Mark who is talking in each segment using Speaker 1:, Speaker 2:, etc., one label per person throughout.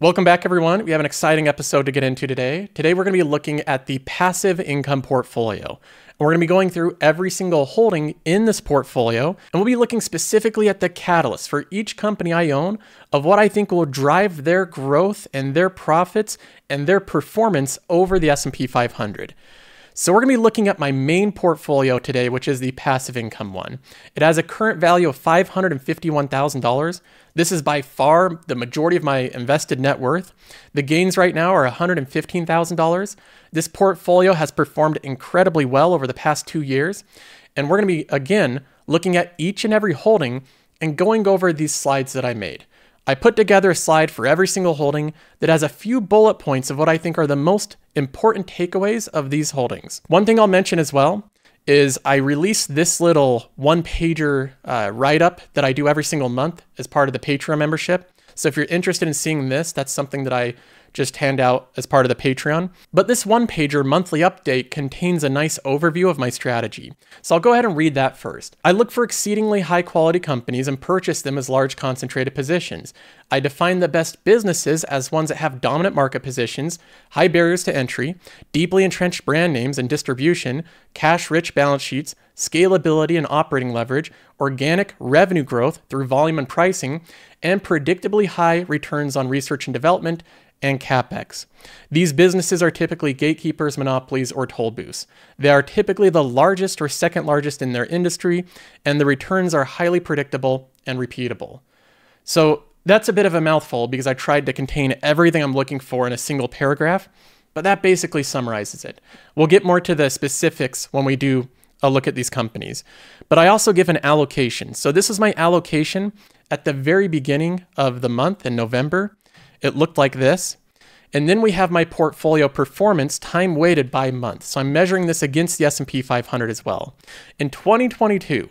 Speaker 1: Welcome back, everyone. We have an exciting episode to get into today. Today, we're going to be looking at the passive income portfolio. And we're going to be going through every single holding in this portfolio, and we'll be looking specifically at the catalyst for each company I own of what I think will drive their growth and their profits and their performance over the S&P 500. So we're going to be looking at my main portfolio today, which is the passive income one. It has a current value of $551,000. This is by far the majority of my invested net worth. The gains right now are $115,000. This portfolio has performed incredibly well over the past 2 years. And we're going to be, again, looking at each and every holding and going over these slides that I made. I put together a slide for every single holding that has a few bullet points of what I think are the most important takeaways of these holdings. One thing I'll mention as well is I released this little one-pager write-up that I do every single month as part of the Patreon membership. So if you're interested in seeing this, that's something that I just hand out as part of the Patreon. But this one-pager monthly update contains a nice overview of my strategy. So I'll go ahead and read that first. I look for exceedingly high-quality companies and purchase them as large concentrated positions. I define the best businesses as ones that have dominant market positions, high barriers to entry, deeply entrenched brand names and distribution, cash-rich balance sheets, scalability and operating leverage, organic revenue growth through volume and pricing, and predictably high returns on research and development and CapEx. These businesses are typically gatekeepers, monopolies, or toll booths. They are typically the largest or second largest in their industry, and the returns are highly predictable and repeatable. So that's a bit of a mouthful because I tried to contain everything I'm looking for in a single paragraph, but that basically summarizes it. We'll get more to the specifics when we do a look at these companies. But I also give an allocation. So this is my allocation at the very beginning of the month in November. It looked like this. And then we have my portfolio performance time weighted by month. So I'm measuring this against the S&P 500 as well. In 2022,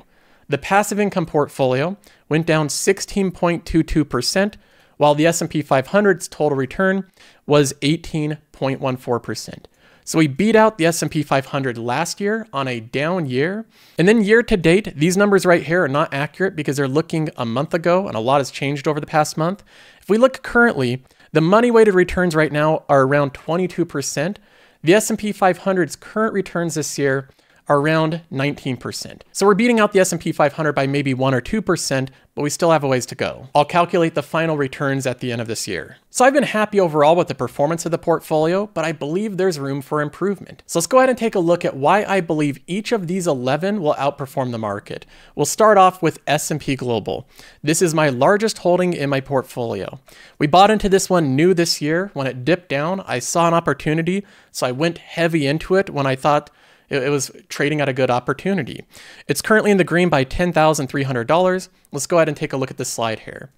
Speaker 1: the passive income portfolio went down 16.22%, while the S&P 500's total return was 18.14%. So we beat out the S&P 500 last year on a down year. And then year to date, these numbers right here are not accurate because they're looking a month ago and a lot has changed over the past month. If we look currently, the money weighted returns right now are around 22%. The S&P 500's current returns this year are around 19%. So we're beating out the S&P 500 by maybe 1 or 2%, but we still have a ways to go. I'll calculate the final returns at the end of this year. So I've been happy overall with the performance of the portfolio, but I believe there's room for improvement. So let's go ahead and take a look at why I believe each of these 11 will outperform the market. We'll start off with S&P Global. This is my largest holding in my portfolio. We bought into this one new this year. When it dipped down, I saw an opportunity, so I went heavy into it when I thought it was trading at a good opportunity. It's currently in the green by $10,300. Let's go ahead and take a look at this slide here.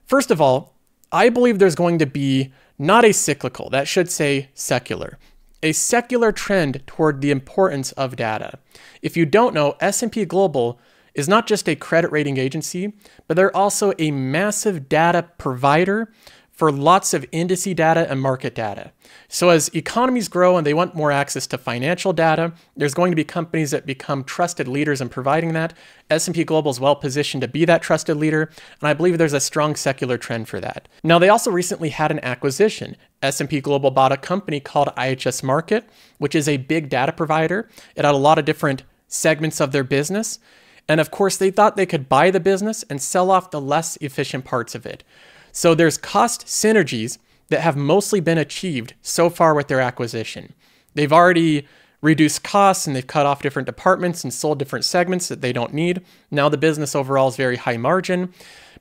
Speaker 1: First of all, I believe there's going to be not a cyclical, that should say secular, a secular trend toward the importance of data. If you don't know, S&P Global is not just a credit rating agency, but they're also a massive data provider for lots of indice data and market data. So as economies grow and they want more access to financial data, there's going to be companies that become trusted leaders in providing that. S&P Global is well positioned to be that trusted leader, and I believe there's a strong secular trend for that. Now, they also recently had an acquisition. S&P Global bought a company called IHS Markit, which is a big data provider. It had a lot of different segments of their business. And of course, they thought they could buy the business and sell off the less efficient parts of it. So there's cost synergies that have mostly been achieved so far with their acquisition. They've already reduced costs and they've cut off different departments and sold different segments that they don't need. Now the business overall is very high margin,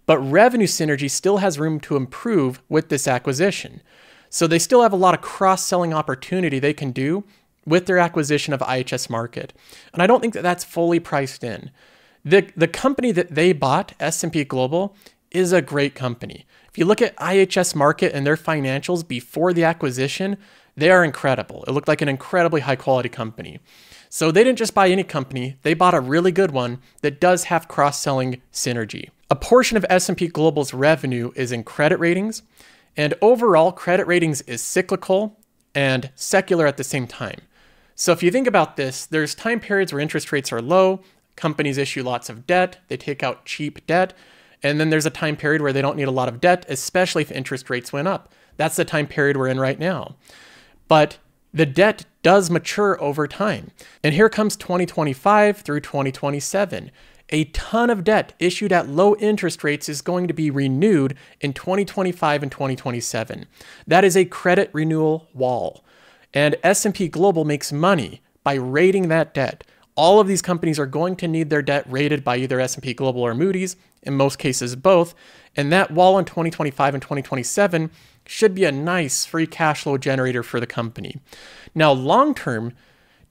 Speaker 1: but revenue synergy still has room to improve with this acquisition. So they still have a lot of cross-selling opportunity they can do with their acquisition of IHS Markit. And I don't think that that's fully priced in. The company that they bought, S&P Global, is a great company. If you look at IHS Markit and their financials before the acquisition, they are incredible. It looked like an incredibly high quality company. So they didn't just buy any company, they bought a really good one that does have cross-selling synergy. A portion of S&P Global's revenue is in credit ratings, and overall credit ratings is cyclical and secular at the same time. So if you think about this, there's time periods where interest rates are low, companies issue lots of debt, they take out cheap debt, And then there's a time period where they don't need a lot of debt, especially if interest rates went up. That's the time period we're in right now. But the debt does mature over time. And here comes 2025 through 2027. A ton of debt issued at low interest rates is going to be renewed in 2025 and 2027. That is a credit renewal wall. And S&P Global makes money by rating that debt. All of these companies are going to need their debt rated by either S&P Global or Moody's, in most cases both. And that wall in 2025 and 2027 should be a nice free cash flow generator for the company. Now, long term,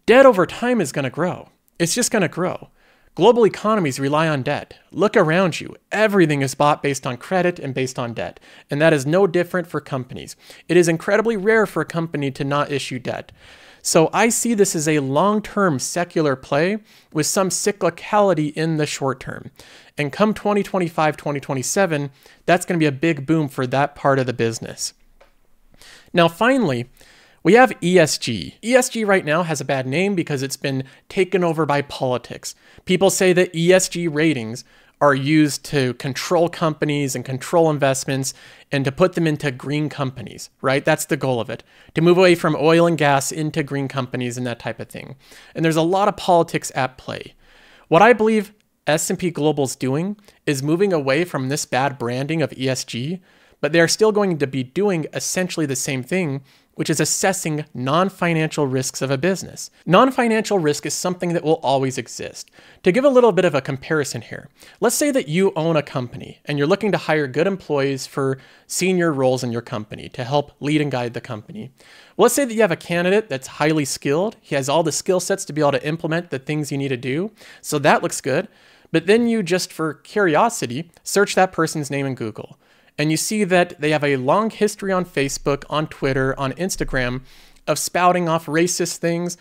Speaker 1: debt over time is going to grow. It's just going to grow. Global economies rely on debt. Look around you. Everything is bought based on credit and based on debt. And that is no different for companies. It is incredibly rare for a company to not issue debt. So I see this as a long-term secular play with some cyclicality in the short term. And come 2025, 2027, that's going to be a big boom for that part of the business. Now, finally, we have ESG. ESG right now has a bad name because it's been taken over by politics. People say that ESG ratings are used to control companies and control investments and to put them into green companies, right? That's the goal of it, to move away from oil and gas into green companies and that type of thing. And there's a lot of politics at play. What I believe S&P Global's doing is moving away from this bad branding of ESG, but they're still going to be doing essentially the same thing, which is assessing non-financial risks of a business. Non-financial risk is something that will always exist. To give a little bit of a comparison here, let's say that you own a company and you're looking to hire good employees for senior roles in your company to help lead and guide the company. Well, let's say that you have a candidate that's highly skilled. He has all the skill sets to be able to implement the things you need to do. So that looks good. But then you just, for curiosity, search that person's name in Google. And you see that they have a long history on Facebook, on Twitter, on Instagram of spouting off racist things,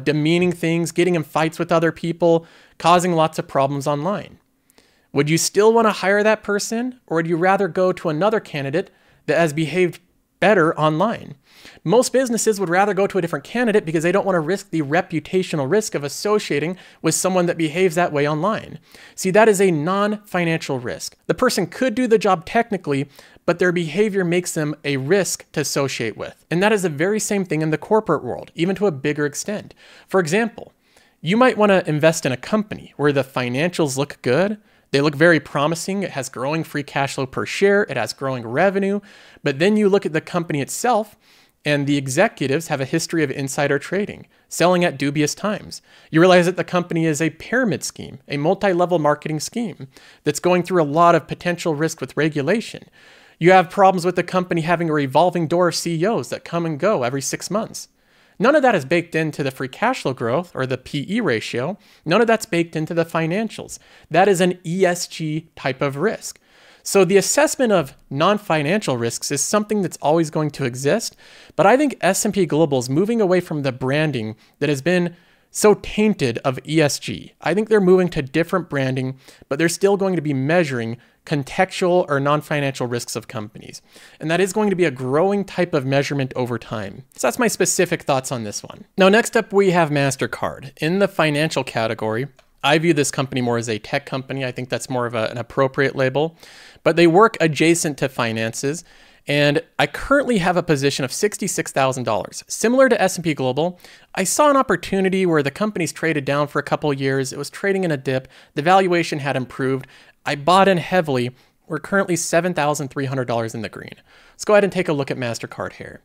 Speaker 1: demeaning things, getting in fights with other people, causing lots of problems online. Would you still want to hire that person, or would you rather go to another candidate that has behaved better online? Most businesses would rather go to a different candidate because they don't want to risk the reputational risk of associating with someone that behaves that way online. See, that is a non-financial risk. The person could do the job technically, but their behavior makes them a risk to associate with. And that is the very same thing in the corporate world, even to a bigger extent. For example, you might want to invest in a company where the financials look good. They look very promising. It has growing free cash flow per share. It has growing revenue. But then you look at the company itself, and the executives have a history of insider trading, selling at dubious times. You realize that the company is a pyramid scheme, a multi-level marketing scheme that's going through a lot of potential risk with regulation. You have problems with the company having a revolving door of CEOs that come and go every 6 months. None of that is baked into the free cash flow growth or the PE ratio. None of that's baked into the financials. That is an ESG type of risk. So the assessment of non-financial risks is something that's always going to exist, but I think S&P Global is moving away from the branding that has been so tainted of ESG. I think they're moving to different branding, but they're still going to be measuring contextual or non-financial risks of companies. And that is going to be a growing type of measurement over time. So that's my specific thoughts on this one. Now, next up, we have Mastercard. In the financial category, I view this company more as a tech company. I think that's more of an appropriate label, but they work adjacent to finances. And I currently have a position of $66,000. Similar to S&P Global, I saw an opportunity where the company's traded down for a couple of years. It was trading in a dip. The valuation had improved. I bought in heavily. We're currently $7,300 in the green. Let's go ahead and take a look at Mastercard here.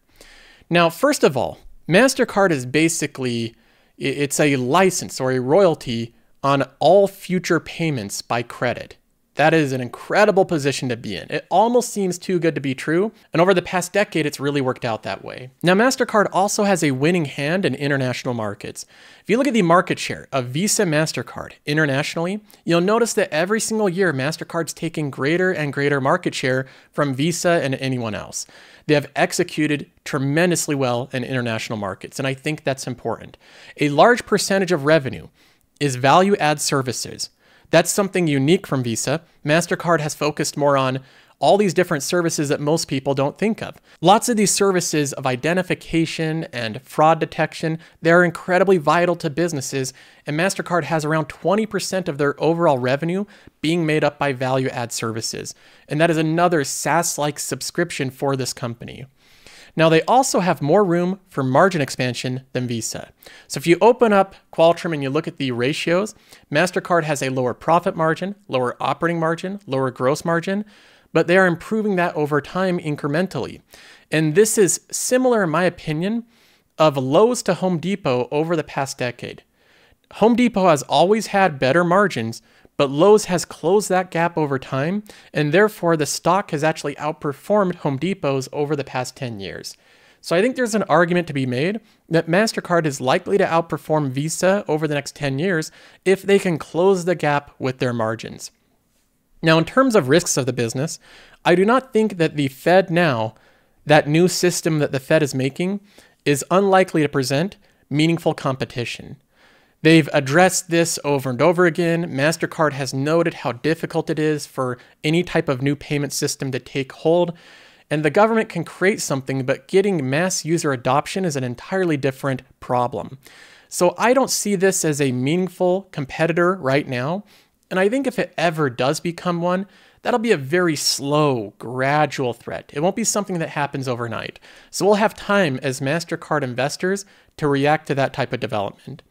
Speaker 1: Now, first of all, Mastercard is basically, it's a license or a royalty on all future payments by credit. That is an incredible position to be in. It almost seems too good to be true. And over the past decade, it's really worked out that way. Now, Mastercard also has a winning hand in international markets. If you look at the market share of Visa Mastercard internationally, you'll notice that every single year, Mastercard's taking greater and greater market share from Visa and anyone else. They have executed tremendously well in international markets, and I think that's important. A large percentage of revenue is value-add services. That's something unique from Visa. Mastercard has focused more on all these different services that most people don't think of. Lots of these services of identification and fraud detection, they're incredibly vital to businesses, and Mastercard has around 20% of their overall revenue being made up by value-add services. And that is another SaaS-like subscription for this company. Now, they also have more room for margin expansion than Visa. So if you open up Qualtrim and you look at the ratios, Mastercard has a lower profit margin, lower operating margin, lower gross margin, but they are improving that over time incrementally. And this is similar, in my opinion, of Lowe's to Home Depot over the past decade. Home Depot has always had better margins, but Lowe's has closed that gap over time, and therefore the stock has actually outperformed Home Depot's over the past 10 years. So I think there's an argument to be made that Mastercard is likely to outperform Visa over the next 10 years if they can close the gap with their margins. Now, in terms of risks of the business, I do not think that the Fed now, that new system that the Fed is making, is unlikely to present meaningful competition. They've addressed this over and over again. Mastercard has noted how difficult it is for any type of new payment system to take hold. And the government can create something, but getting mass user adoption is an entirely different problem. So I don't see this as a meaningful competitor right now. And I think if it ever does become one, that'll be a very slow, gradual threat. It won't be something that happens overnight. So we'll have time as Mastercard investors to react to that type of development.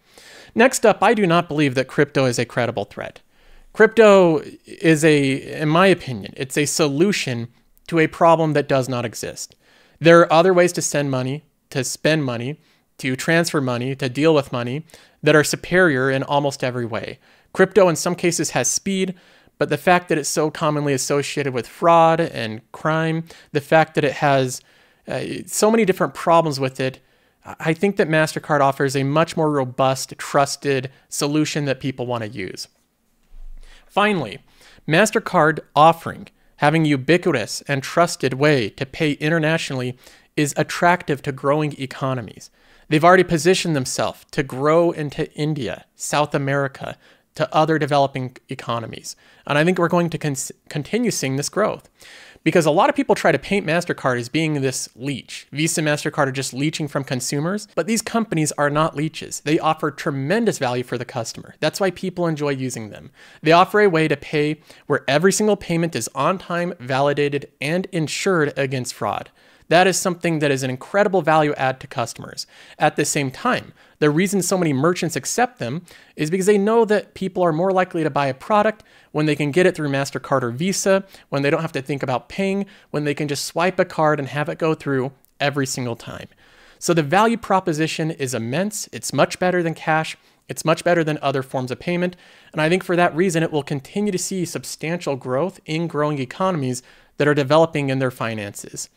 Speaker 1: Next up, I do not believe that crypto is a credible threat. Crypto is in my opinion, it's a solution to a problem that does not exist. There are other ways to send money, to spend money, to transfer money, to deal with money that are superior in almost every way. Crypto in some cases has speed, but the fact that it's so commonly associated with fraud and crime, the fact that it has so many different problems with it, I think that Mastercard offers a much more robust, trusted solution that people want to use. Finally, Mastercard having a ubiquitous and trusted way to pay internationally is attractive to growing economies. They've already positioned themselves to grow into India, South America, to other developing economies. And I think we're going to continue seeing this growth. Because a lot of people try to paint Mastercard as being this leech. Visa and Mastercard are just leeching from consumers, but these companies are not leeches. They offer tremendous value for the customer. That's why people enjoy using them. They offer a way to pay where every single payment is on time, validated, and insured against fraud. That is something that is an incredible value add to customers. At the same time, the reason so many merchants accept them is because they know that people are more likely to buy a product when they can get it through Mastercard or Visa, when they don't have to think about paying, when they can just swipe a card and have it go through every single time. So the value proposition is immense. It's much better than cash. It's much better than other forms of payment. And I think for that reason, it will continue to see substantial growth in growing economies that are developing in their finances.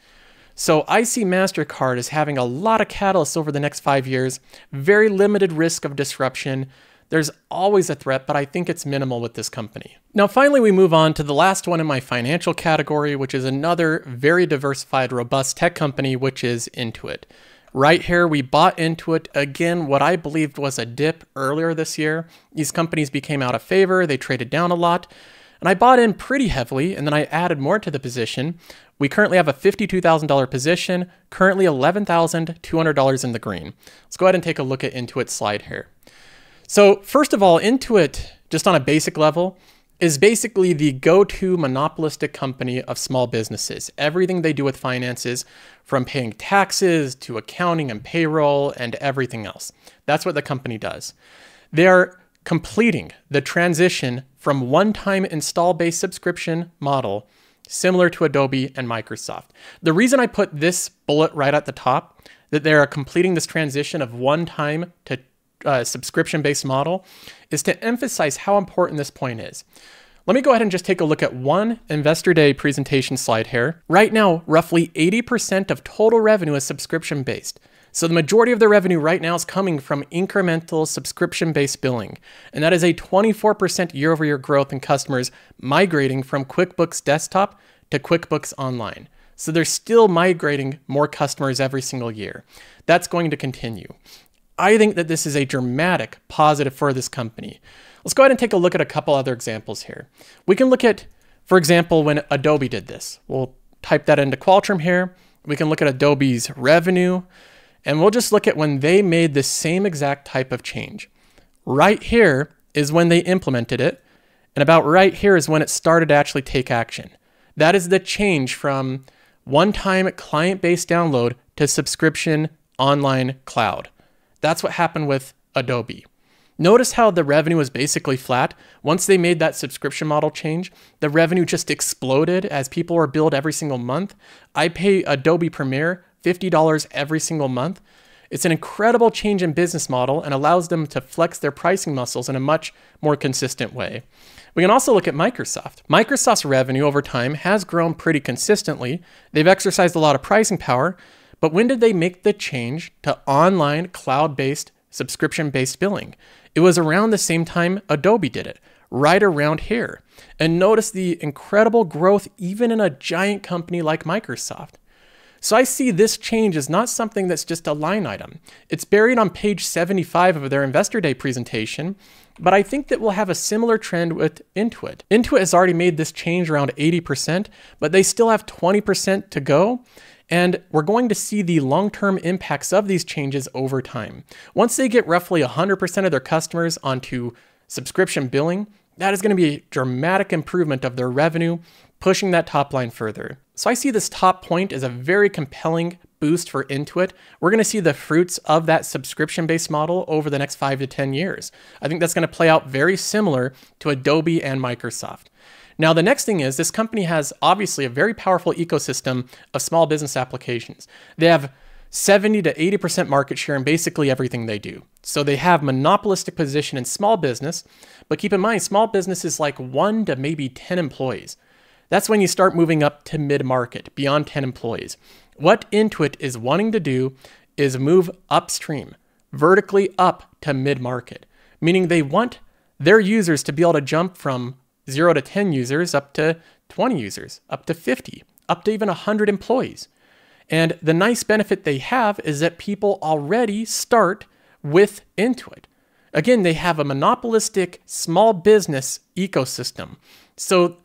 Speaker 1: So I see Mastercard as having a lot of catalysts over the next 5 years, very limited risk of disruption. There's always a threat, but I think it's minimal with this company. Now, finally, we move on to the last one in my financial category, which is another very diversified, robust tech company, which is Intuit. Right here, we bought Intuit, again, what I believed was a dip earlier this year. These companies became out of favor, they traded down a lot, and I bought in pretty heavily, and then I added more to the position. We currently have a $52,000 position, currently $11,200 in the green. Let's go ahead and take a look at Intuit's slide here. So first of all, Intuit, just on a basic level, is basically the go-to monopolistic company of small businesses. Everything they do with finances, from paying taxes to accounting and payroll and everything else. That's what the company does. They're completing the transition from one-time install-based subscription model similar to Adobe and Microsoft. The reason I put this bullet right at the top, that they're completing this transition of one-time to subscription-based model, is to emphasize how important this point is. Let me go ahead and just take a look at one Investor Day presentation slide here. Right now, roughly 80% of total revenue is subscription-based. So the majority of the revenue right now is coming from incremental subscription-based billing. And that is a 24% year-over-year growth in customers migrating from QuickBooks Desktop to QuickBooks Online. So they're still migrating more customers every single year. That's going to continue. I think that this is a dramatic positive for this company. Let's go ahead and take a look at a couple other examples here. We can look at For example, when Adobe did this, we'll type that into Qualtrim here. We can look at Adobe's revenue, and we'll just look at when they made the same exact type of change. Right here is when they implemented it, and about right here is when it started to actually take action. That is the change from one-time client-based download to subscription online cloud. That's what happened with Adobe. Notice how the revenue was basically flat. Once they made that subscription model change, the revenue just exploded as people were billed every single month. I pay Adobe Premiere $50 every single month. It's an incredible change in business model and allows them to flex their pricing muscles in a much more consistent way. We can also look at Microsoft. Microsoft's revenue over time has grown pretty consistently. They've exercised a lot of pricing power, but when did they make the change to online cloud-based subscription-based billing? It was around the same time Adobe did it, right around here. And notice the incredible growth even in a giant company like Microsoft. So I see this change as not something that's just a line item. It's buried on page 75 of their Investor Day presentation, but I think that we'll have a similar trend with Intuit. Intuit has already made this change around 80%, but they still have 20% to go. And we're going to see the long-term impacts of these changes over time. Once they get roughly 100% of their customers onto subscription billing, that is going to be a dramatic improvement of their revenue, pushing that top line further. So I see this top point as a very compelling boost for Intuit. We're going to see the fruits of that subscription-based model over the next 5 to 10 years. I think that's going to play out very similar to Adobe and Microsoft. Now, the next thing is this company has obviously a very powerful ecosystem of small business applications. They have 70 to 80% market share in basically everything they do. So they have monopolistic position in small business, but keep in mind, small business is like 1 to maybe 10 employees. That's when you start moving up to mid-market, beyond 10 employees. What Intuit is wanting to do is move upstream, vertically up to mid-market, meaning they want their users to be able to jump from 0 to 10 users up to 20 users, up to 50, up to even 100 employees. And the nice benefit they have is that people already start with Intuit. Again, they have a monopolistic small business ecosystem. So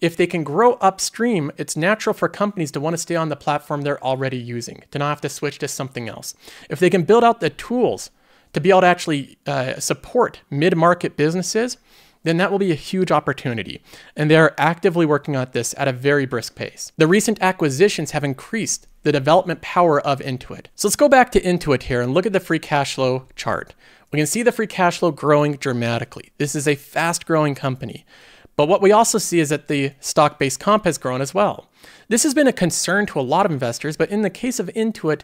Speaker 1: if they can grow upstream, it's natural for companies to want to stay on the platform they're already using, to not have to switch to something else. If they can build out the tools to be able to actually support mid-market businesses, then that will be a huge opportunity. And they are actively working on this at a very brisk pace. The recent acquisitions have increased the development power of Intuit. So let's go back to Intuit here and look at the free cash flow chart. We can see the free cash flow growing dramatically. This is a fast growing company. But what we also see is that the stock-based comp has grown as well. This has been a concern to a lot of investors, but in the case of Intuit,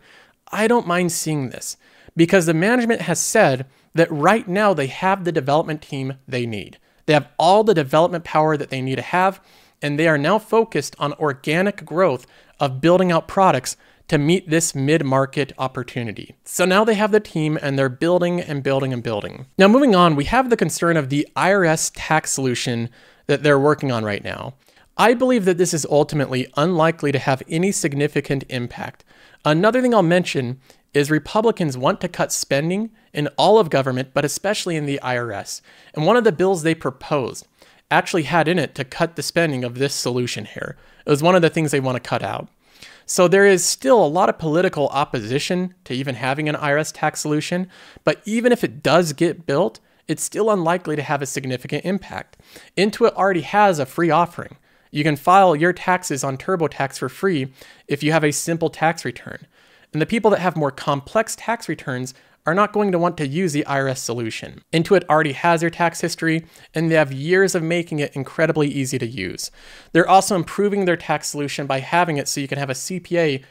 Speaker 1: I don't mind seeing this because the management has said that right now they have the development team they need. They have all the development power that they need to have, and they are now focused on organic growth of building out products to meet this mid-market opportunity. So now they have the team and they're building and building and building. Now moving on, we have the concern of the IRS tax solution that they're working on right now. I believe that this is ultimately unlikely to have any significant impact. Another thing I'll mention is Republicans want to cut spending in all of government, but especially in the IRS. And one of the bills they proposed actually had in it to cut the spending of this solution here. It was one of the things they want to cut out. So there is still a lot of political opposition to even having an IRS tax solution, but even if it does get built, it's still unlikely to have a significant impact. Intuit already has a free offering. You can file your taxes on TurboTax for free if you have a simple tax return. And the people that have more complex tax returns are not going to want to use the IRS solution. Intuit already has their tax history, and they have years of making it incredibly easy to use. They're also improving their tax solution by having it so you can have a CPA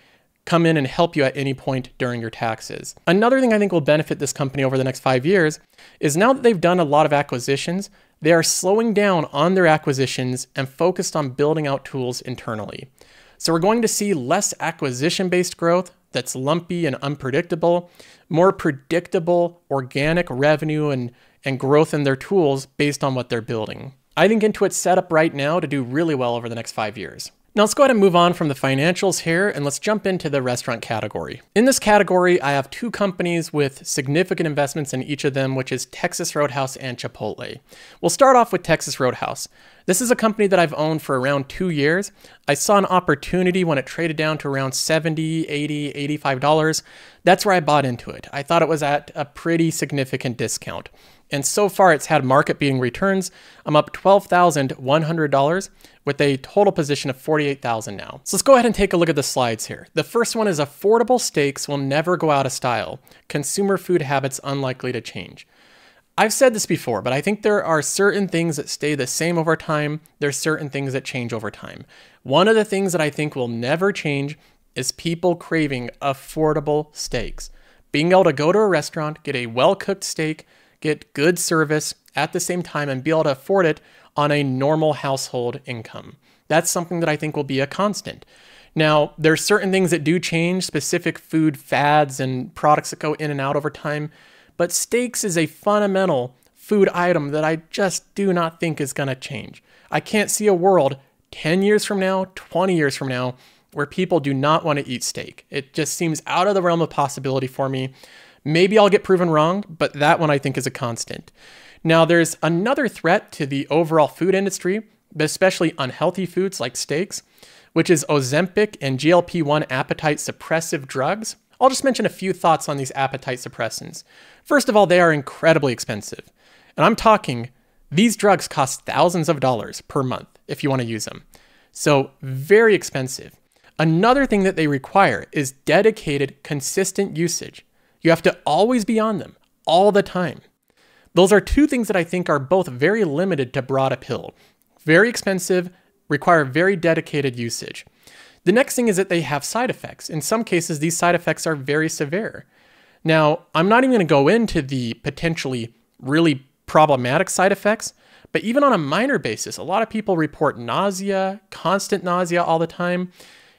Speaker 1: come in and help you at any point during your taxes. Another thing I think will benefit this company over the next 5 years is now that they've done a lot of acquisitions, they are slowing down on their acquisitions and focused on building out tools internally. So we're going to see less acquisition-based growth that's lumpy and unpredictable, more predictable organic revenue and growth in their tools based on what they're building. I think Intuit's set up right now to do really well over the next 5 years. Now let's go ahead and move on from the financials here and let's jump into the restaurant category. In this category, I have two companies with significant investments in each of them, which is Texas Roadhouse and Chipotle. We'll start off with Texas Roadhouse. This is a company that I've owned for around 2 years. I saw an opportunity when it traded down to around $70, $80, $85. That's where I bought into it. I thought it was at a pretty significant discount. And so far it's had market-beating returns. I'm up $12,100 with a total position of $48,000 now. So let's go ahead and take a look at the slides here. The first one is affordable steaks will never go out of style. Consumer food habits unlikely to change. I've said this before, but I think there are certain things that stay the same over time. There's certain things that change over time. One of the things that I think will never change is people craving affordable steaks. Being able to go to a restaurant, get a well-cooked steak, get good service at the same time, and be able to afford it on a normal household income. That's something that I think will be a constant. Now, there's certain things that do change, specific food fads and products that go in and out over time, but steaks is a fundamental food item that I just do not think is gonna change. I can't see a world 10 years from now, 20 years from now, where people do not want to eat steak. It just seems out of the realm of possibility for me. Maybe I'll get proven wrong, but that one I think is a constant. Now, there's another threat to the overall food industry, but especially unhealthy foods like steaks, which is Ozempic and GLP-1 appetite suppressive drugs. I'll just mention a few thoughts on these appetite suppressants. First of all, they are incredibly expensive. And I'm talking, these drugs cost thousands of dollars per month if you want to use them. So very expensive. Another thing that they require is dedicated, consistent usage. You have to always be on them all the time. Those are two things that I think are both very limited to broad appeal. Very expensive, require very dedicated usage. The next thing is that they have side effects. In some cases, these side effects are very severe. Now, I'm not even going to go into the potentially really problematic side effects, but even on a minor basis, a lot of people report nausea, constant nausea all the time.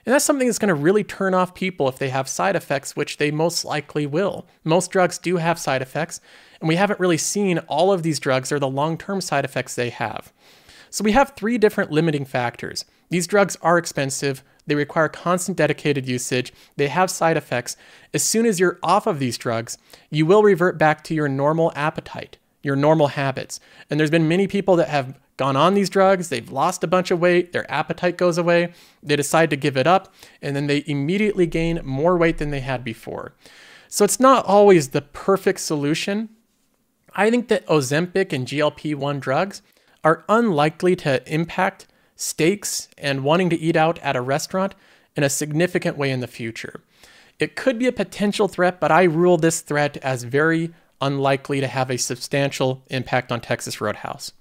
Speaker 1: And that's something that's going to really turn off people if they have side effects, which they most likely will. Most drugs do have side effects, and we haven't really seen all of these drugs or the long-term side effects they have. So we have 3 different limiting factors. These drugs are expensive, they require constant dedicated usage, they have side effects. As soon as you're off of these drugs, you will revert back to your normal appetite, your normal habits. And there's been many people that have gone on these drugs, they've lost a bunch of weight, their appetite goes away, they decide to give it up, and then they immediately gain more weight than they had before. So it's not always the perfect solution. I think that Ozempic and GLP-1 drugs are unlikely to impact steaks and wanting to eat out at a restaurant in a significant way in the future. It could be a potential threat, but I rule this threat as very unlikely to have a substantial impact on Texas Roadhouse.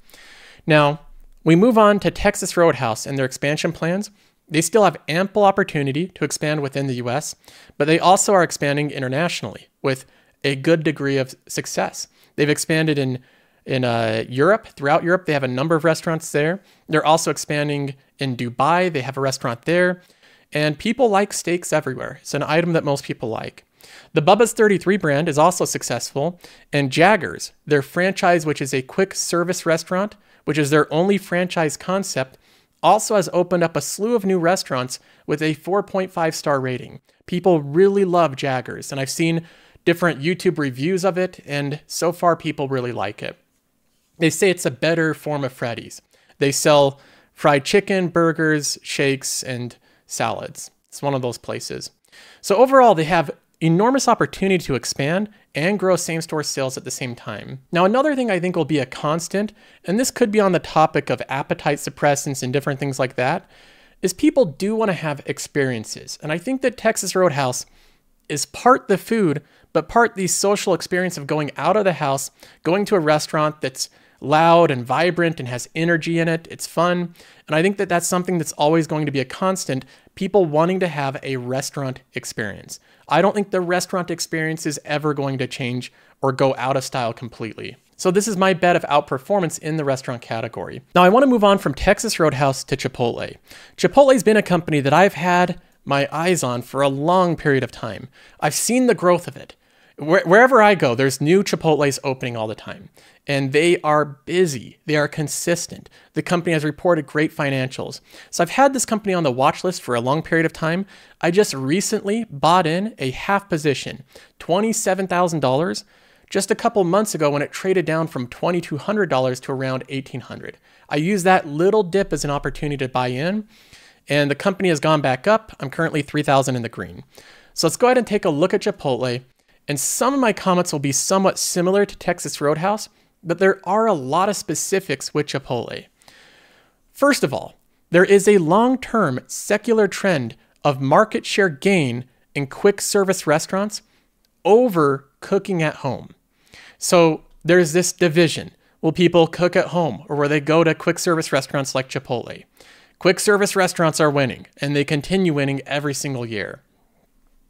Speaker 1: Now, we move on to Texas Roadhouse and their expansion plans. They still have ample opportunity to expand within the US, but they also are expanding internationally with a good degree of success. They've expanded in Europe, throughout Europe. They have a number of restaurants there. They're also expanding in Dubai. They have a restaurant there. And people like steaks everywhere. It's an item that most people like. The Bubba's 33 brand is also successful. And Jaggers, their franchise, which is a quick service restaurant, which is their only franchise concept, also has opened up a slew of new restaurants with a 4.5 star rating. People really love Jaggers, and I've seen different YouTube reviews of it, and so far people really like it. They say it's a better form of Freddy's. They sell fried chicken, burgers, shakes, and salads. It's one of those places. So overall, they have enormous opportunity to expand and grow same-store sales at the same time. Now, another thing I think will be a constant, and this could be on the topic of appetite suppressants and different things like that, is people do want to have experiences. And I think that Texas Roadhouse is part the food, but part the social experience of going out of the house, going to a restaurant that's loud and vibrant and has energy in it. It's fun. And I think that that's something that's always going to be a constant, people wanting to have a restaurant experience. I don't think the restaurant experience is ever going to change or go out of style completely. So this is my bet of outperformance in the restaurant category. Now I want to move on from Texas Roadhouse to Chipotle. Chipotle's been a company that I've had my eyes on for a long period of time. I've seen the growth of it. Wherever I go, there's new Chipotles opening all the time. And they are busy. They are consistent. The company has reported great financials. So I've had this company on the watch list for a long period of time. I just recently bought in a half position, $27,000, just a couple months ago when it traded down from $2,200 to around $1,800. I used that little dip as an opportunity to buy in, and the company has gone back up. I'm currently $3,000 in the green. So let's go ahead and take a look at Chipotle. And some of my comments will be somewhat similar to Texas Roadhouse, but there are a lot of specifics with Chipotle. First of all, there is a long-term secular trend of market share gain in quick service restaurants over cooking at home. So there's this division. Will people cook at home, or will they go to quick service restaurants like Chipotle? Quick service restaurants are winning, and they continue winning every single year.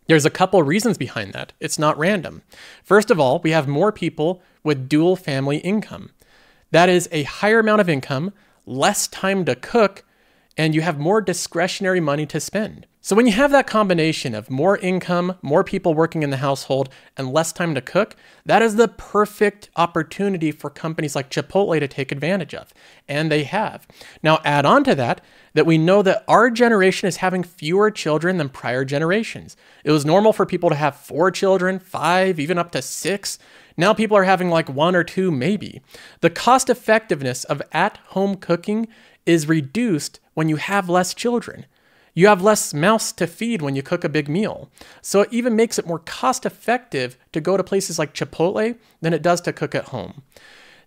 Speaker 1: There's a couple reasons behind that. It's not random. First of all, we have more people with dual family income. That is a higher amount of income, less time to cook, and you have more discretionary money to spend. So when you have that combination of more income, more people working in the household, and less time to cook, that is the perfect opportunity for companies like Chipotle to take advantage of. And they have. Now add on to that we know that our generation is having fewer children than prior generations. It was normal for people to have 4 children, 5, even up to 6. Now people are having like 1 or 2 maybe. The cost effectiveness of at-home cooking is reduced when you have less children. You have less mouths to feed when you cook a big meal. So it even makes it more cost effective to go to places like Chipotle than it does to cook at home.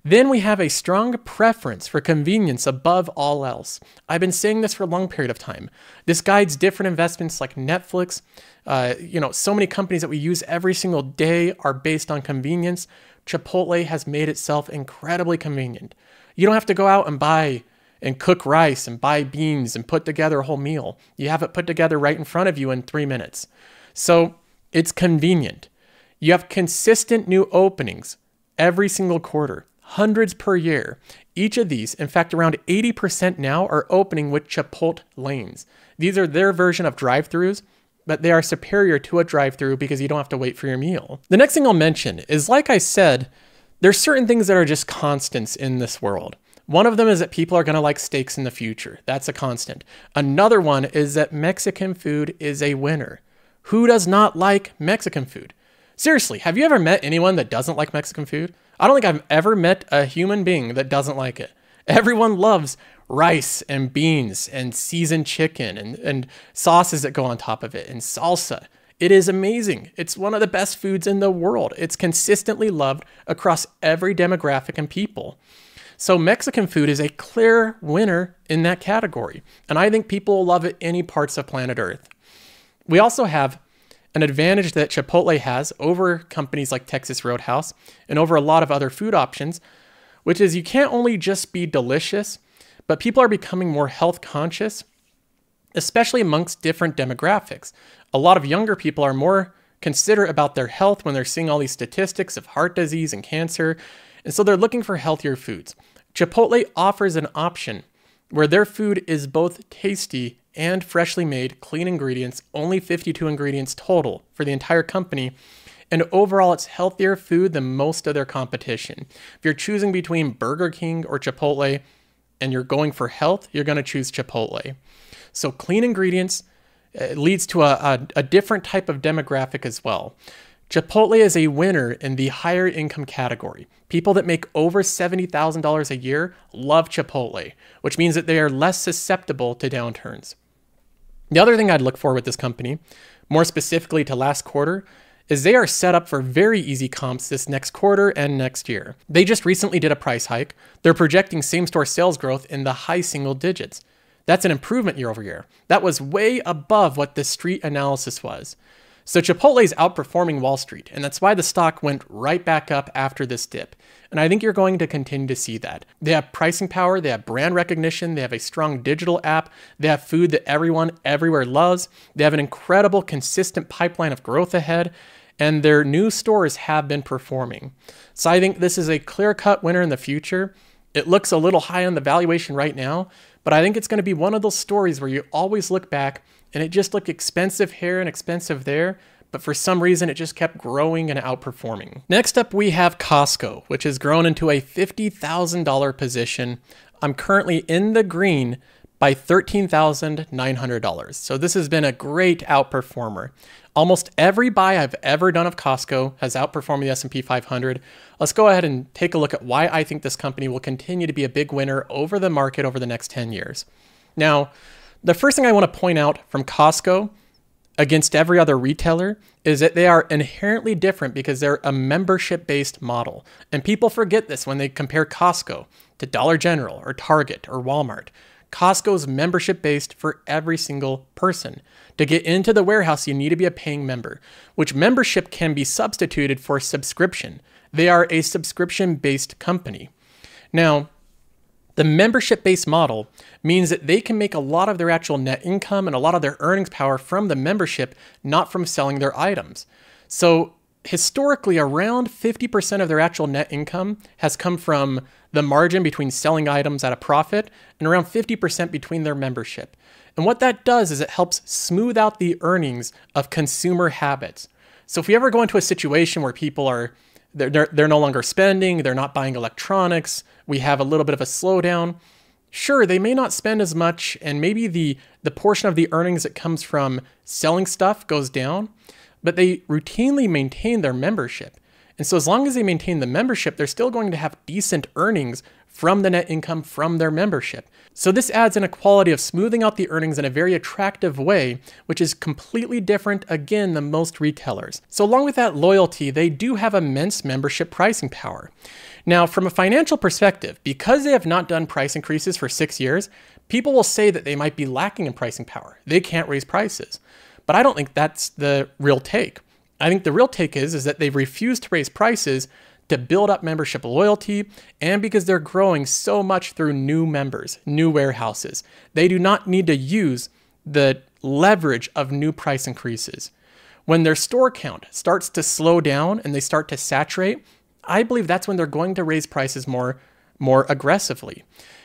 Speaker 1: Then we have a strong preference for convenience above all else. I've been saying this for a long period of time. This guides different investments like Netflix. So many companies that we use every single day are based on convenience. Chipotle has made itself incredibly convenient. You don't have to go out and buy and cook rice and buy beans and put together a whole meal. You have it put together right in front of you in 3 minutes. So it's convenient. You have consistent new openings every single quarter, hundreds per year. Each of these, in fact, around 80% now are opening with Chipotle lanes. These are their version of drive-thrus, but they are superior to a drive-thru because you don't have to wait for your meal. The next thing I'll mention is, like I said, there's certain things that are just constants in this world. One of them is that people are going to like steaks in the future. That's a constant. Another one is that Mexican food is a winner. Who does not like Mexican food? Seriously, have you ever met anyone that doesn't like Mexican food? I don't think I've ever met a human being that doesn't like it. Everyone loves rice and beans and seasoned chicken and sauces that go on top of it and salsa. It is amazing. It's one of the best foods in the world. It's consistently loved across every demographic and people. So Mexican food is a clear winner in that category. And I think people will love it any parts of planet Earth. We also have an advantage that Chipotle has over companies like Texas Roadhouse and over a lot of other food options, which is you can't only just be delicious, but people are becoming more health conscious, especially amongst different demographics. A lot of younger people are more considerate about their health when they're seeing all these statistics of heart disease and cancer. And so they're looking for healthier foods. Chipotle offers an option where their food is both tasty and freshly made, clean ingredients, only 52 ingredients total for the entire company. And overall, it's healthier food than most of their competition. If you're choosing between Burger King or Chipotle and you're going for health, you're going to choose Chipotle. So clean ingredients leads to a different type of demographic as well. Chipotle is a winner in the higher income category. People that make over $70,000 a year love Chipotle, which means that they are less susceptible to downturns. The other thing I'd look for with this company, more specifically to last quarter, is they are set up for very easy comps this next quarter and next year. They just recently did a price hike. They're projecting same-store sales growth in the high single digits. That's an improvement year over year. That was way above what the street analysis was. So Chipotle is outperforming Wall Street, and that's why the stock went right back up after this dip. And I think you're going to continue to see that. They have pricing power, they have brand recognition, they have a strong digital app, they have food that everyone everywhere loves, they have an incredible consistent pipeline of growth ahead, and their new stores have been performing. So I think this is a clear-cut winner in the future. It looks a little high on the valuation right now, but I think it's going to be one of those stories where you always look back and it just looked expensive here and expensive there, but for some reason it just kept growing and outperforming. Next up, we have Costco, which has grown into a $50,000 position. I'm currently in the green by $13,900. So this has been a great outperformer. Almost every buy I've ever done of Costco has outperformed the S&P 500. Let's go ahead and take a look at why I think this company will continue to be a big winner over the market over the next 10 years. Now, the first thing I want to point out from Costco against every other retailer is that they are inherently different because they're a membership-based model. And people forget this when they compare Costco to Dollar General or Target or Walmart. Costco's membership-based for every single person. To get into the warehouse, you need to be a paying member, which membership can be substituted for subscription. They are a subscription-based company. Now, the membership-based model means that they can make a lot of their actual net income and a lot of their earnings power from the membership, not from selling their items. So historically, around 50% of their actual net income has come from the margin between selling items at a profit and around 50% between their membership. And what that does is it helps smooth out the earnings of consumer habits. So if we ever go into a situation where people are they're no longer spending, they're not buying electronics, we have a little bit of a slowdown, sure, they may not spend as much, and maybe the portion of the earnings that comes from selling stuff goes down, but they routinely maintain their membership. And so as long as they maintain the membership, they're still going to have decent earnings from the net income from their membership. So this adds in a quality of smoothing out the earnings in a very attractive way, which is completely different, again, than most retailers. So along with that loyalty, they do have immense membership pricing power. Now, from a financial perspective, because they have not done price increases for 6 years, people will say that they might be lacking in pricing power. They can't raise prices. But I don't think that's the real take. I think the real take is that they've refused to raise prices to build up membership loyalty, and because they're growing so much through new members, new warehouses. They do not need to use the leverage of new price increases. When their store count starts to slow down and they start to saturate, I believe that's when they're going to raise prices more aggressively.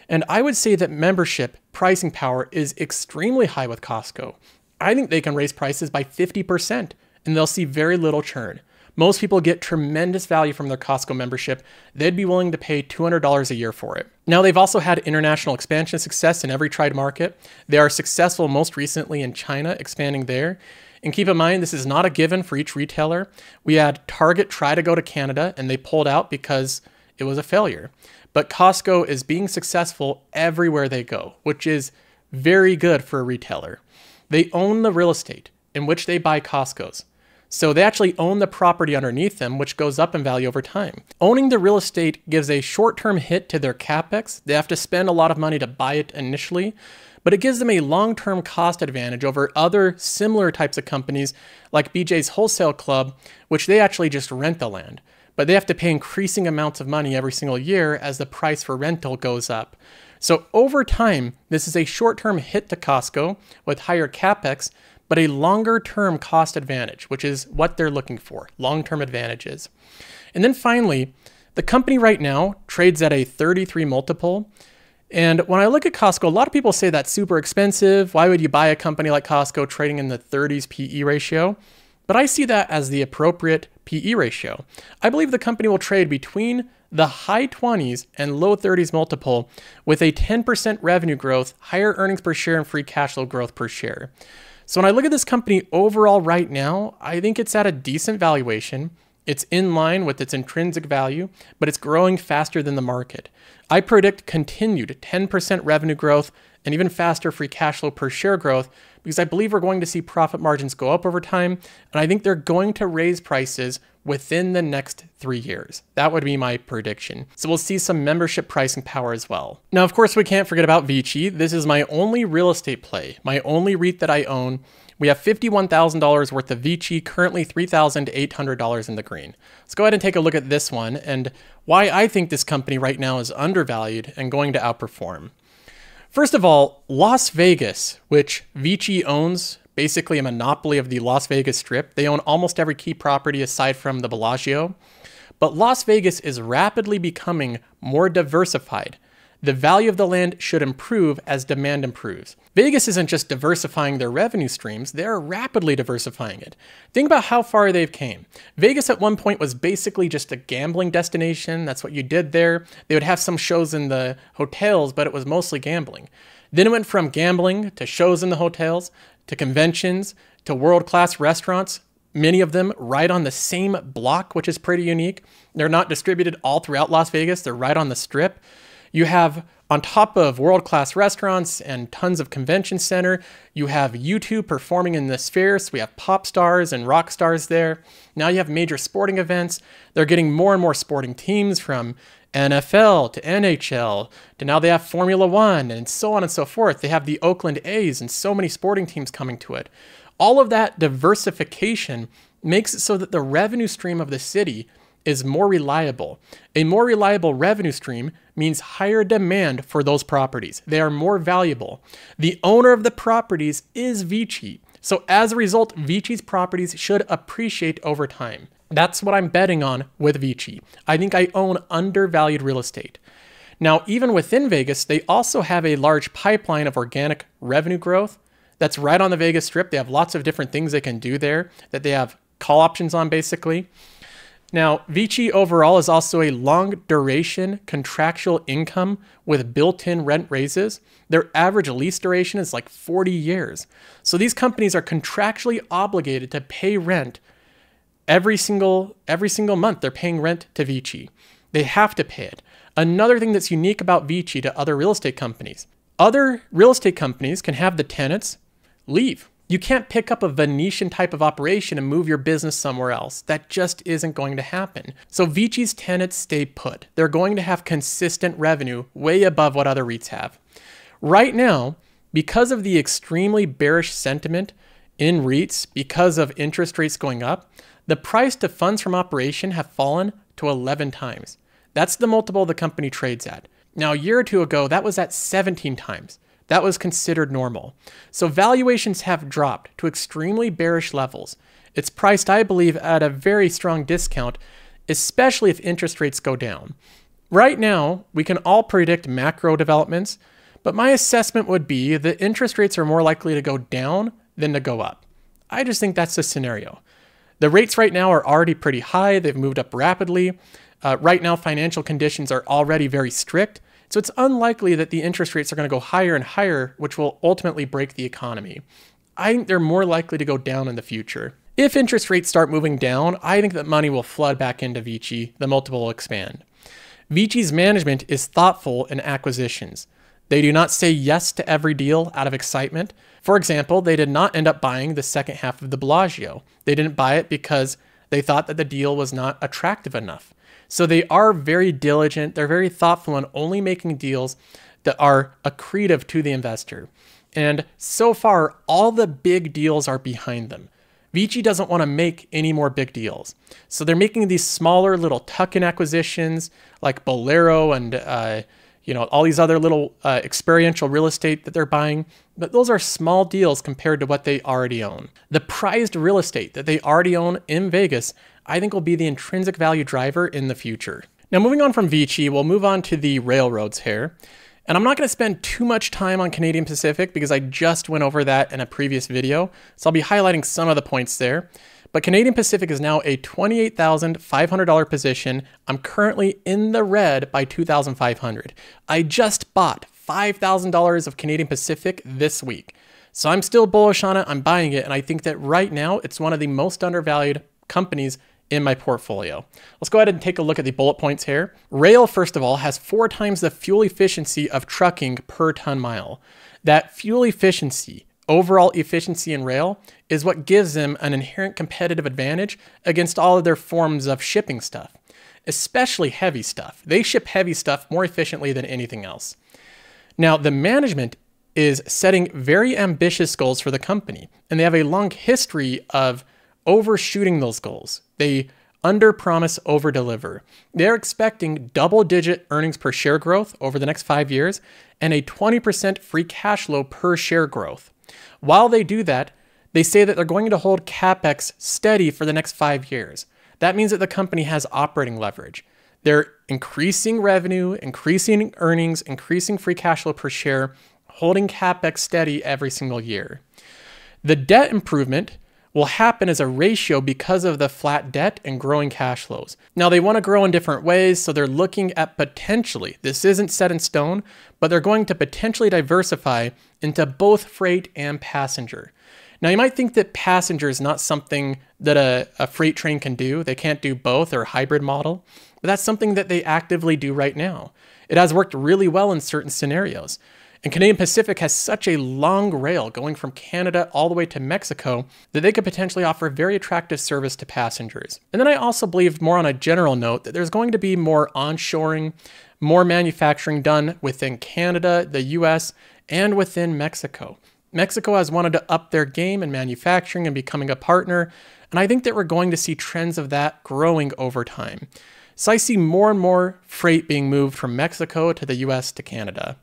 Speaker 1: And I would say that membership pricing power is extremely high with Costco. I think they can raise prices by 50% and they'll see very little churn. Most people get tremendous value from their Costco membership. They'd be willing to pay $200 a year for it. Now, they've also had international expansion success in every tried market. They are successful most recently in China, expanding there. And keep in mind, this is not a given for each retailer. We had Target try to go to Canada and they pulled out because it was a failure. But Costco is being successful everywhere they go, which is very good for a retailer. They own the real estate in which they buy Costco's. So they actually own the property underneath them, which goes up in value over time. Owning the real estate gives a short-term hit to their capex. They have to spend a lot of money to buy it initially, but it gives them a long-term cost advantage over other similar types of companies like BJ's Wholesale Club, which they actually just rent the land. But they have to pay increasing amounts of money every single year as the price for rental goes up. So over time, this is a short-term hit to Costco with higher capex, but a longer-term cost advantage, which is what they're looking for, long-term advantages. And then finally, the company right now trades at a 33 multiple. And when I look at Costco, a lot of people say that's super expensive. Why would you buy a company like Costco trading in the 30s PE ratio? But I see that as the appropriate PE ratio. I believe the company will trade between the high 20s and low 30s multiple with a 10% revenue growth, higher earnings per share, and free cash flow growth per share. So when I look at this company overall right now, I think it's at a decent valuation. It's in line with its intrinsic value, but it's growing faster than the market. I predict continued 10% revenue growth and even faster free cash flow per share growth because I believe we're going to see profit margins go up over time, and I think they're going to raise prices within the next 3 years. That would be my prediction. So we'll see some membership pricing power as well. Now, of course, we can't forget about VICI. This is my only real estate play, my only REIT that I own. We have $51,000 worth of VICI, currently $3,800 in the green. Let's go ahead and take a look at this one and why I think this company right now is undervalued and going to outperform. First of all, Las Vegas, which VICI owns, basically a monopoly of the Las Vegas Strip. They own almost every key property aside from the Bellagio. But Las Vegas is rapidly becoming more diversified. The value of the land should improve as demand improves. Vegas isn't just diversifying their revenue streams, they're rapidly diversifying it. Think about how far they've came. Vegas at one point was basically just a gambling destination. That's what you did there. They would have some shows in the hotels, but it was mostly gambling. Then it went from gambling to shows in the hotels, to conventions, to world-class restaurants, many of them right on the same block, which is pretty unique. They're not distributed all throughout Las Vegas, they're right on the Strip. You have, on top of world-class restaurants and tons of convention center, you have U2 performing in the Sphere, so we have pop stars and rock stars there. Now you have major sporting events. They're getting more and more sporting teams, from NFL to NHL to now they have Formula One and so on and so forth. They have the Oakland A's and so many sporting teams coming to it. All of that diversification makes it so that the revenue stream of the city is more reliable. A more reliable revenue stream means higher demand for those properties. They are more valuable. The owner of the properties is VICI. So as a result, VICI's properties should appreciate over time. That's what I'm betting on with VICI. I think I own undervalued real estate. Now, even within Vegas, they also have a large pipeline of organic revenue growth that's right on the Vegas Strip. They have lots of different things they can do there that they have call options on, basically. Now, VICI overall is also a long duration contractual income with built-in rent raises. Their average lease duration is like 40 years. So these companies are contractually obligated to pay rent every single month. They're paying rent to VICI. They have to pay it. Another thing that's unique about VICI to other real estate companies. Other real estate companies can have the tenants leave. You can't pick up a Venetian type of operation and move your business somewhere else. That just isn't going to happen. So VICI's tenants stay put. They're going to have consistent revenue way above what other REITs have. Right now, because of the extremely bearish sentiment in REITs, because of interest rates going up, the price to funds from operation have fallen to 11 times. That's the multiple the company trades at. Now, a year or two ago, that was at 17 times. That was considered normal. So valuations have dropped to extremely bearish levels. It's priced, I believe, at a very strong discount, especially if interest rates go down. Right now, we can all predict macro developments, but my assessment would be that interest rates are more likely to go down than to go up. I just think that's the scenario. The rates right now are already pretty high. They've moved up rapidly. Right now, financial conditions are already very strict. So it's unlikely that the interest rates are going to go higher and higher, which will ultimately break the economy. I think they're more likely to go down in the future. If interest rates start moving down, I think that money will flood back into VICI, the multiple will expand. VICI's management is thoughtful in acquisitions. They do not say yes to every deal out of excitement. For example, they did not end up buying the second half of the Bellagio. They didn't buy it because they thought that the deal was not attractive enough. So they are very diligent. They're very thoughtful in only making deals that are accretive to the investor. And so far, all the big deals are behind them. VICI doesn't want to make any more big deals. So they're making these smaller little tuck-in acquisitions like Bolero and all these other little experiential real estate that they're buying. But those are small deals compared to what they already own. The prized real estate that they already own in Vegas, I think, will be the intrinsic value driver in the future. Now, moving on from VICI, we'll move on to the railroads here. And I'm not going to spend too much time on Canadian Pacific because I just went over that in a previous video. So I'll be highlighting some of the points there. But Canadian Pacific is now a $28,500 position. I'm currently in the red by $2,500. I just bought $5,000 of Canadian Pacific this week. So I'm still bullish on it. I'm buying it. And I think that right now it's one of the most undervalued companies in my portfolio. Let's go ahead and take a look at the bullet points here. Rail, first of all, has 4 times the fuel efficiency of trucking per ton mile. That fuel efficiency, overall efficiency in rail, is what gives them an inherent competitive advantage against all of their forms of shipping stuff, especially heavy stuff. They ship heavy stuff more efficiently than anything else. Now, the management is setting very ambitious goals for the company, and they have a long history of overshooting those goals. They underpromise, overdeliver. They're expecting double-digit earnings per share growth over the next 5 years and a 20% free cash flow per share growth. While they do that, they say that they're going to hold CapEx steady for the next 5 years. That means that the company has operating leverage. They're increasing revenue, increasing earnings, increasing free cash flow per share, holding CapEx steady every single year. The debt improvement will happen as a ratio because of the flat debt and growing cash flows. Now, they want to grow in different ways, so they're looking at potentially, this isn't set in stone, but they're going to potentially diversify into both freight and passenger. Now, you might think that passenger is not something that a freight train can do. They can't do both, or a hybrid model, but that's something that they actively do right now. It has worked really well in certain scenarios. And Canadian Pacific has such a long rail going from Canada all the way to Mexico that they could potentially offer a very attractive service to passengers. And then I also believe, more on a general note, that there's going to be more onshoring, more manufacturing done within Canada, the US, and within Mexico. Mexico has wanted to up their game in manufacturing and becoming a partner, and I think that we're going to see trends of that growing over time. So I see more and more freight being moved from Mexico to the US to Canada.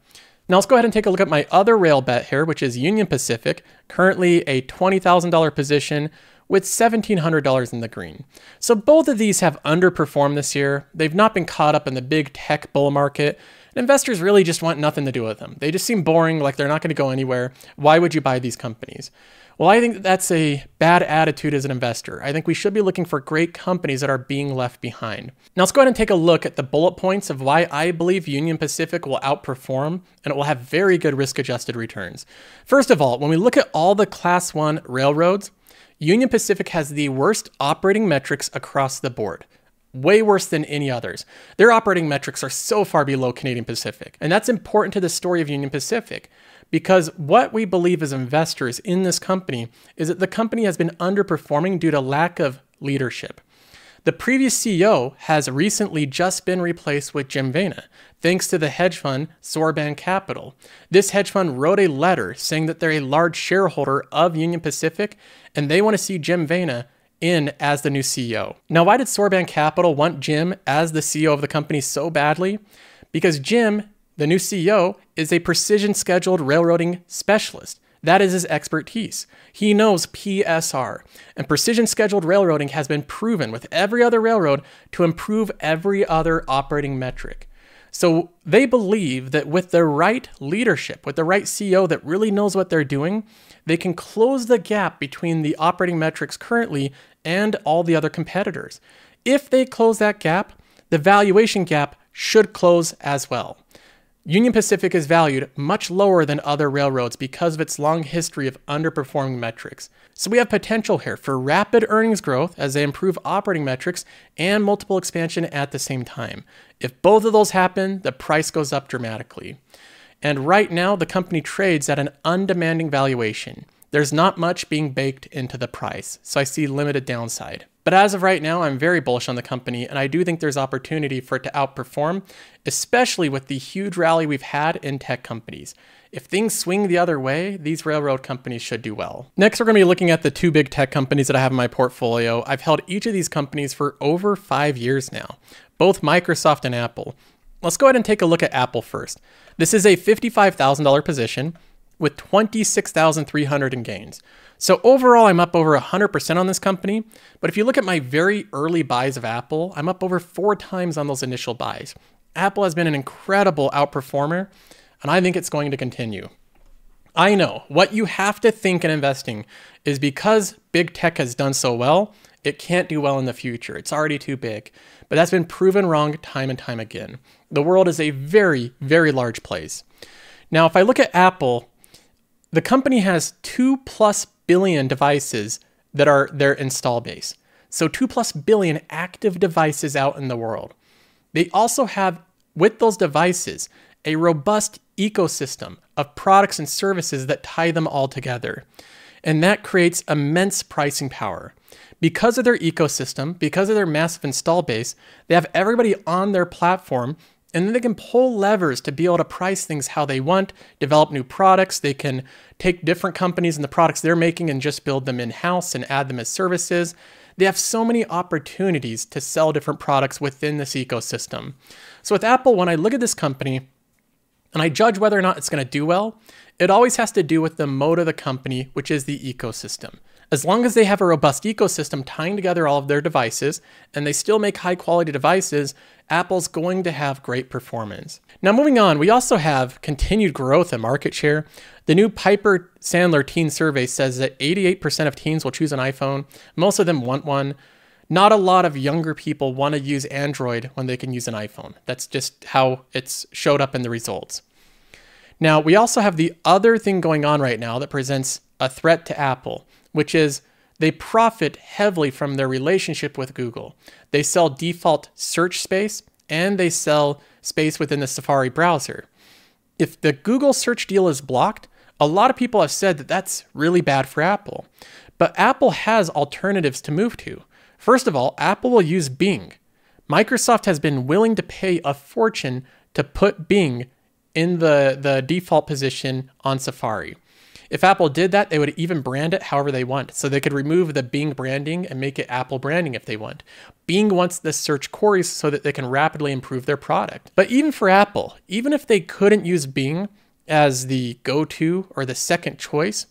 Speaker 1: Now let's go ahead and take a look at my other rail bet here, which is Union Pacific, currently a $20,000 position with $1,700 in the green. So both of these have underperformed this year. They've not been caught up in the big tech bull market. And investors really just want nothing to do with them. They just seem boring, like they're not going to go anywhere. Why would you buy these companies? Well, I think that that's a bad attitude as an investor. I think we should be looking for great companies that are being left behind. Now let's go ahead and take a look at the bullet points of why I believe Union Pacific will outperform and it will have very good risk-adjusted returns. First of all, when we look at all the Class 1 railroads, Union Pacific has the worst operating metrics across the board. Way worse than any others. Their operating metrics are so far below Canadian Pacific. And that's important to the story of Union Pacific, because what we believe as investors in this company is that the company has been underperforming due to lack of leadership. The previous CEO has recently just been replaced with Jim Vena, thanks to the hedge fund Sorban Capital. This hedge fund wrote a letter saying that they're a large shareholder of Union Pacific and they want to see Jim Vena in as the new CEO. Now, why did Sorban Capital want Jim as the CEO of the company so badly? Because Jim, the new CEO, is a precision scheduled railroading specialist. That is his expertise. He knows PSR, and precision scheduled railroading has been proven with every other railroad to improve every other operating metric. So they believe that with the right leadership, with the right CEO that really knows what they're doing, they can close the gap between the operating metrics currently and all the other competitors. If they close that gap, the valuation gap should close as well. Union Pacific is valued much lower than other railroads because of its long history of underperforming metrics. So we have potential here for rapid earnings growth as they improve operating metrics and multiple expansion at the same time. If both of those happen, the price goes up dramatically. And right now, the company trades at an undemanding valuation. There's not much being baked into the price, so I see limited downside. But as of right now, I'm very bullish on the company, and I do think there's opportunity for it to outperform, especially with the huge rally we've had in tech companies. If things swing the other way, these railroad companies should do well. Next, we're going to be looking at the two big tech companies that I have in my portfolio. I've held each of these companies for over 5 years now, both Microsoft and Apple. Let's go ahead and take a look at Apple first. This is a $55,000 position with $26,300 in gains. So overall, I'm up over 100% on this company. But if you look at my very early buys of Apple, I'm up over 4 times on those initial buys. Apple has been an incredible outperformer, and I think it's going to continue. I know what you have to think in investing is because big tech has done so well, it can't do well in the future. It's already too big. But that's been proven wrong time and time again. The world is a very, very large place. Now, if I look at Apple, the company has 2+ billion devices that are their install base. So 2+ billion active devices out in the world. They also have, with those devices, a robust ecosystem of products and services that tie them all together. And that creates immense pricing power. Because of their ecosystem, because of their massive install base, they have everybody on their platform, and then they can pull levers to be able to price things how they want, develop new products. They can take different companies and the products they're making and just build them in-house and add them as services. They have so many opportunities to sell different products within this ecosystem. So with Apple, when I look at this company and I judge whether or not it's going to do well, it always has to do with the mode of the company, which is the ecosystem. As long as they have a robust ecosystem tying together all of their devices and they still make high quality devices, Apple's going to have great performance. Now moving on, we also have continued growth in market share. The new Piper Sandler teen survey says that 88% of teens will choose an iPhone. Most of them want one. Not a lot of younger people want to use Android when they can use an iPhone. That's just how it's showed up in the results. Now, we also have the other thing going on right now that presents a threat to Apple, which is they profit heavily from their relationship with Google. They sell default search space and they sell space within the Safari browser. If the Google search deal is blocked, a lot of people have said that that's really bad for Apple. But Apple has alternatives to move to. First of all, Apple will use Bing. Microsoft has been willing to pay a fortune to put Bing in the default position on Safari. If Apple did that, they would even brand it however they want. So they could remove the Bing branding and make it Apple branding if they want. Bing wants the search queries so that they can rapidly improve their product. But even for Apple, even if they couldn't use Bing as the go-to or the second choice,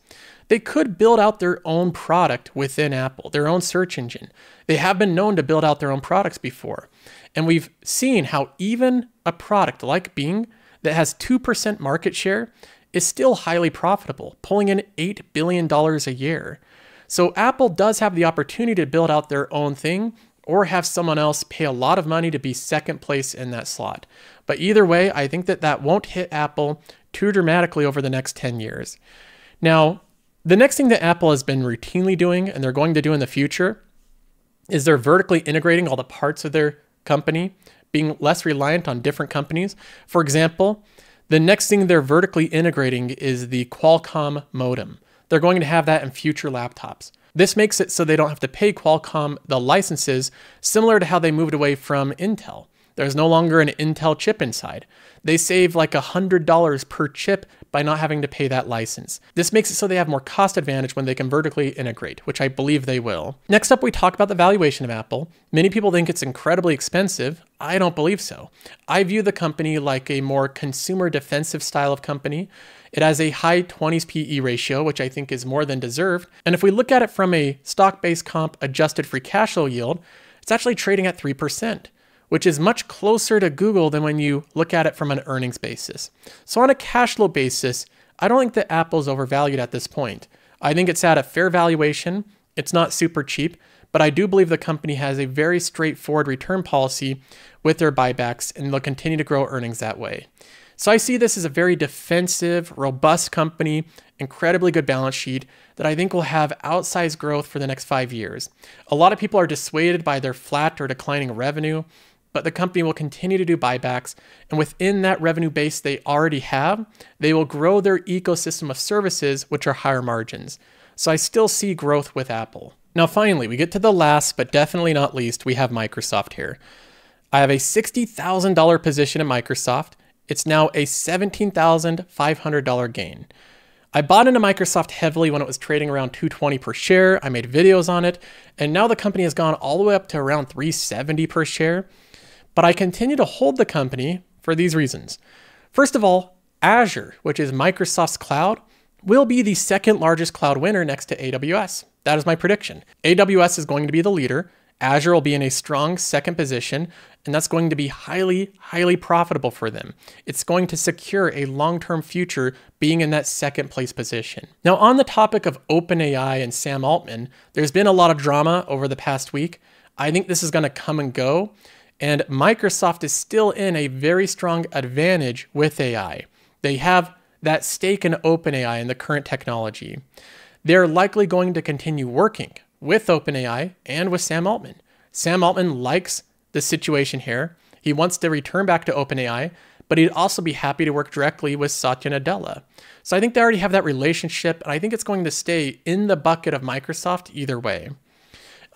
Speaker 1: they could build out their own product within Apple, their own search engine. They have been known to build out their own products before. And we've seen how even a product like Bing that has 2% market share is still highly profitable, pulling in $8 billion a year. So Apple does have the opportunity to build out their own thing or have someone else pay a lot of money to be second place in that slot. But either way, I think that that won't hit Apple too dramatically over the next 10 years. Now, the next thing that Apple has been routinely doing and they're going to do in the future is they're vertically integrating all the parts of their company, being less reliant on different companies. For example, the next thing they're vertically integrating is the Qualcomm modem. They're going to have that in future laptops. This makes it so they don't have to pay Qualcomm the licenses, similar to how they moved away from Intel. There's no longer an Intel chip inside. They save like $100 per chip by not having to pay that license. This makes it so they have more cost advantage when they can vertically integrate, which I believe they will. Next up, we talk about the valuation of Apple. Many people think it's incredibly expensive. I don't believe so. I view the company like a more consumer defensive style of company. It has a high 20s PE ratio, which I think is more than deserved. And if we look at it from a stock-based comp adjusted free cash flow yield, it's actually trading at 3%. Which is much closer to Google than when you look at it from an earnings basis. So on a cash flow basis, I don't think that Apple's overvalued at this point. I think it's at a fair valuation. It's not super cheap, but I do believe the company has a very straightforward return policy with their buybacks, and they'll continue to grow earnings that way. So I see this as a very defensive, robust company, incredibly good balance sheet that I think will have outsized growth for the next 5 years. A lot of people are dissuaded by their flat or declining revenue, but the company will continue to do buybacks, and within that revenue base they already have, they will grow their ecosystem of services, which are higher margins. So I still see growth with Apple. Now finally, we get to the last, but definitely not least, we have Microsoft here. I have a $60,000 position in Microsoft. It's now a $17,500 gain. I bought into Microsoft heavily when it was trading around $220 per share. I made videos on it, and now the company has gone all the way up to around $370 per share. But I continue to hold the company for these reasons. First of all, Azure, which is Microsoft's cloud, will be the second largest cloud winner next to AWS. That is my prediction. AWS is going to be the leader. Azure will be in a strong second position, and that's going to be highly, highly profitable for them. It's going to secure a long-term future being in that second place position. Now, on the topic of OpenAI and Sam Altman, there's been a lot of drama over the past week. I think this is going to come and go. And Microsoft is still in a very strong advantage with AI. They have that stake in OpenAI and the current technology. They're likely going to continue working with OpenAI and with Sam Altman. Sam Altman likes the situation here. He wants to return back to OpenAI, but he'd also be happy to work directly with Satya Nadella. So I think they already have that relationship, and I think it's going to stay in the bucket of Microsoft either way.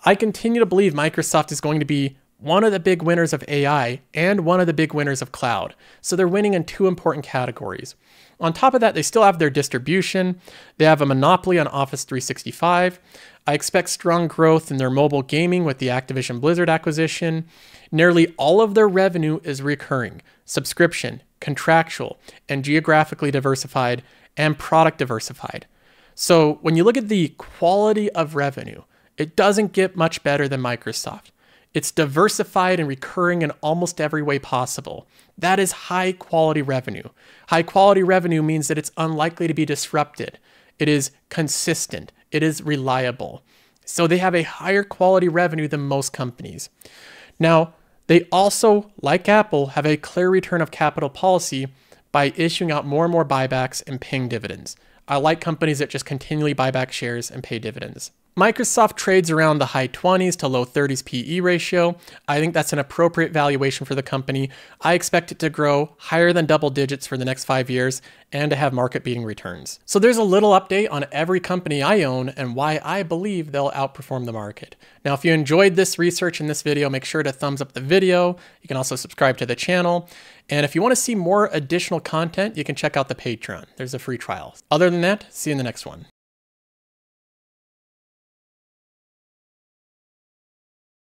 Speaker 1: I continue to believe Microsoft is going to be one of the big winners of AI and one of the big winners of cloud. So they're winning in two important categories. On top of that, they still have their distribution. They have a monopoly on Office 365. I expect strong growth in their mobile gaming with the Activision Blizzard acquisition. Nearly all of their revenue is recurring, subscription, contractual, and geographically diversified and product diversified. So when you look at the quality of revenue, it doesn't get much better than Microsoft. It's diversified and recurring in almost every way possible. That is high quality revenue. High quality revenue means that it's unlikely to be disrupted. It is consistent. It is reliable. So they have a higher quality revenue than most companies. Now, they also, like Apple, have a clear return of capital policy by issuing out more and more buybacks and paying dividends. I like companies that just continually buy back shares and pay dividends. Microsoft trades around the high 20s to low 30s PE ratio. I think that's an appropriate valuation for the company. I expect it to grow higher than double digits for the next 5 years and to have market-beating returns. So there's a little update on every company I own and why I believe they'll outperform the market. Now, if you enjoyed this research in this video, make sure to thumbs up the video. You can also subscribe to the channel. And if you want to see more additional content, you can check out the Patreon. There's a free trial. Other than that, see you in the next one.